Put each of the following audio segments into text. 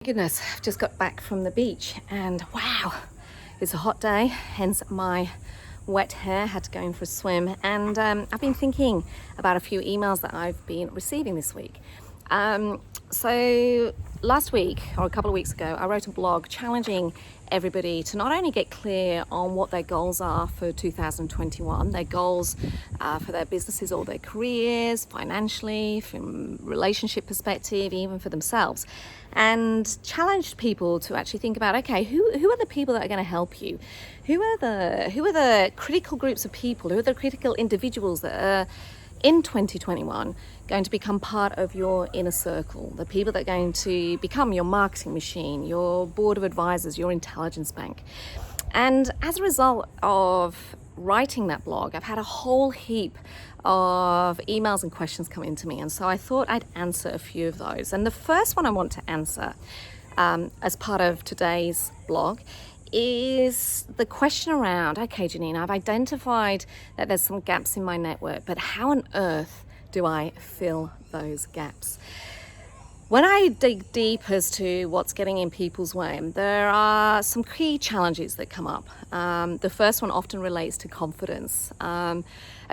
Goodness, I've just got back from the beach and wow, it's a hot day, hence my wet hair. Had to go in for a swim, and I've been thinking about a few emails that I've been receiving this week. So last week or a couple of weeks ago, I wrote a blog challenging everybody to not only get clear on what their goals are for 2021, their goals for their businesses or their careers, financially, from relationship perspective, even for themselves, and challenged people to actually think about, okay, who are the people that are going to help you? Who are the critical groups of people? Who are the critical individuals that are in 2021 going to become part of your inner circle, the people that are going to become your marketing machine, your board of advisors, your intelligence bank? And as a result of writing that blog, I've had a whole heap of emails and questions come into me, and so I thought I'd answer a few of those. And the first one I want to answer as part of today's blog is the question around, okay, Janine, I've identified that there's some gaps in my network, but how on earth do I fill those gaps? When I dig deep as to what's getting in people's way, there are some key challenges that come up. The first one often relates to confidence, a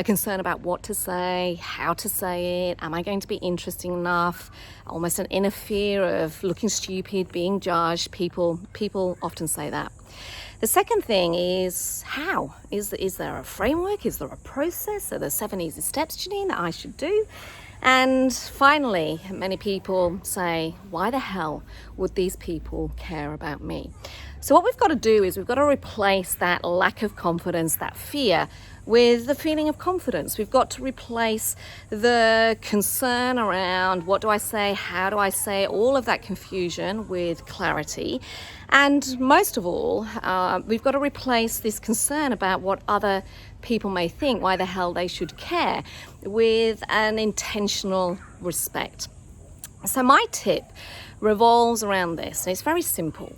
concern about what to say, how to say it, am I going to be interesting enough, almost an inner fear of looking stupid, being judged. People often say that. The second thing is how. Is there a framework? Is there a process? Are there 7 easy steps, Janine, that I should do? And finally, many people say, why the hell would these people care about me? So what we've got to do is we've got to replace that lack of confidence, that fear, with the feeling of confidence. We've got to replace the concern around what do I say, how do I say it, all of that confusion with clarity. And most of all, we've got to replace this concern about what other people may think, why the hell they should care, with an intentional respect. So my tip revolves around this, and it's very simple.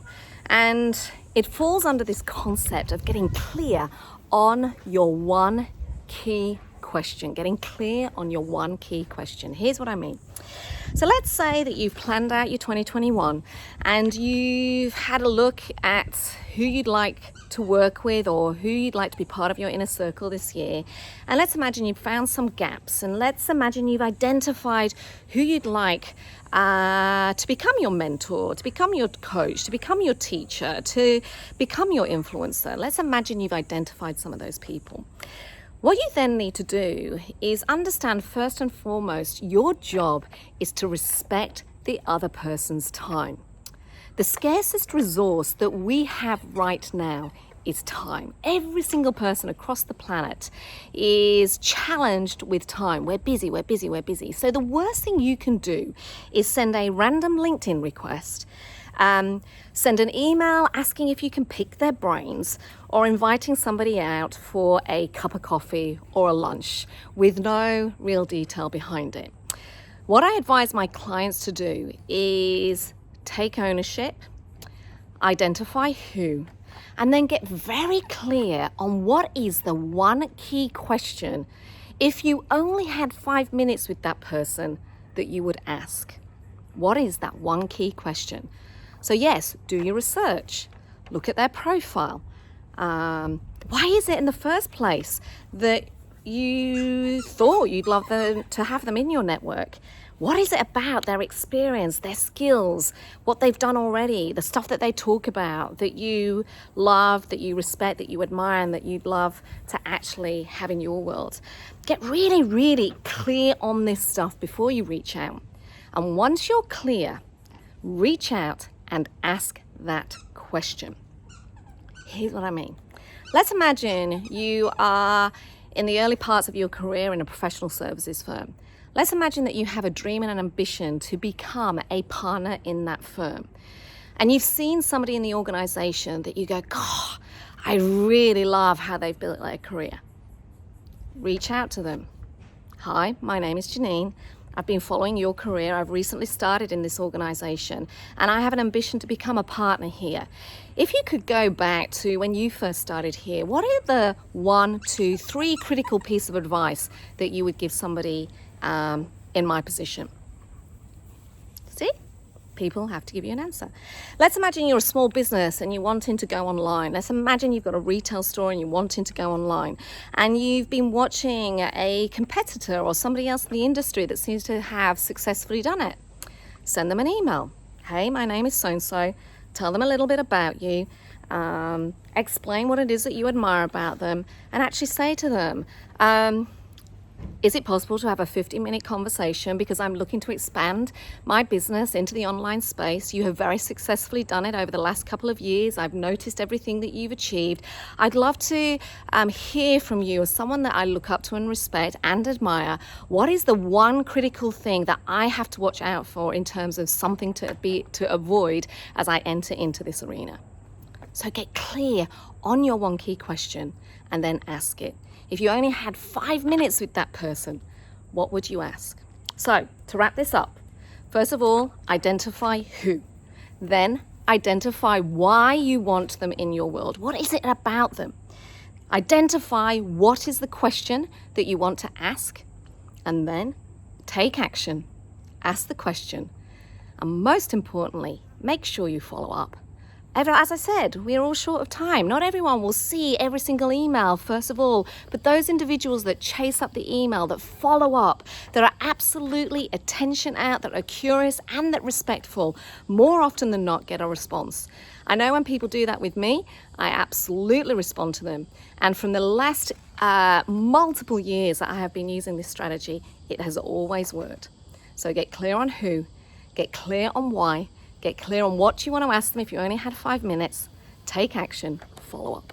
And it falls under this concept of getting clear on your one key question, getting clear on your one key question. Here's what I mean. So let's say that you've planned out your 2021 and you've had a look at who you'd like to work with or who you'd like to be part of your inner circle this year. And let's imagine you've found some gaps, and let's imagine you've identified who you'd like to become your mentor, to become your coach, to become your teacher, to become your influencer. Let's imagine you've identified some of those people. What you then need to do is understand, first and foremost, your job is to respect the other person's time. The scarcest resource that we have right now is time. Every single person across the planet is challenged with time. We're busy. So the worst thing you can do is send a random LinkedIn request, send an email asking if you can pick their brains, or inviting somebody out for a cup of coffee or a lunch with no real detail behind it. What I advise my clients to do is take ownership, identify who, and then get very clear on what is the one key question, if you only had 5 minutes with that person, that you would ask. What is that one key question? So yes, do your research, look at their profile. Why is it in the first place that you thought you'd love to have them in your network? What is it about their experience, their skills, what they've done already, the stuff that they talk about that you love, that you respect, that you admire, and that you'd love to actually have in your world? Get really, really clear on this stuff before you reach out. And once you're clear, reach out and ask that question. Here's what I mean. Let's imagine you are in the early parts of your career in a professional services firm. Let's imagine that you have a dream and an ambition to become a partner in that firm. And you've seen somebody in the organization that you go, God, I really love how they've built their career. Reach out to them. Hi, my name is Janine. I've been following your career. I've recently started in this organization, and I have an ambition to become a partner here. If you could go back to when you first started here, what are the 1, 2, 3 critical pieces of advice that you would give somebody in my position? See? People have to give you an answer. Let's imagine you're a small business and you're wanting to go online. Let's imagine you've got a retail store and you're wanting to go online, and you've been watching a competitor or somebody else in the industry that seems to have successfully done it. Send them an email. Hey, my name is so-and-so. Tell them a little bit about you. Explain what it is that you admire about them, and actually say to them, is it possible to have a 50-minute conversation, because I'm looking to expand my business into the online space. You have very successfully done it over the last couple of years. I've noticed everything that you've achieved. I'd love to hear from you as someone that I look up to and respect and admire. What is the one critical thing that I have to watch out for in terms of something to avoid as I enter into this arena? So get clear on your one key question and then ask it. If you only had 5 minutes with that person, what would you ask? So to wrap this up, first of all, identify who. Then identify why you want them in your world. What is it about them? Identify what is the question that you want to ask, and then take action. Ask the question, and most importantly, make sure you follow up. As I said, we're all short of time. Not everyone will see every single email, first of all, but those individuals that chase up the email, that follow up, that are absolutely attention out, that are curious and that respectful, more often than not get a response. I know when people do that with me, I absolutely respond to them. And from the last multiple years that I have been using this strategy, it has always worked. So get clear on who, get clear on why, get clear on what you want to ask them if you only had 5 minutes, take action, follow up.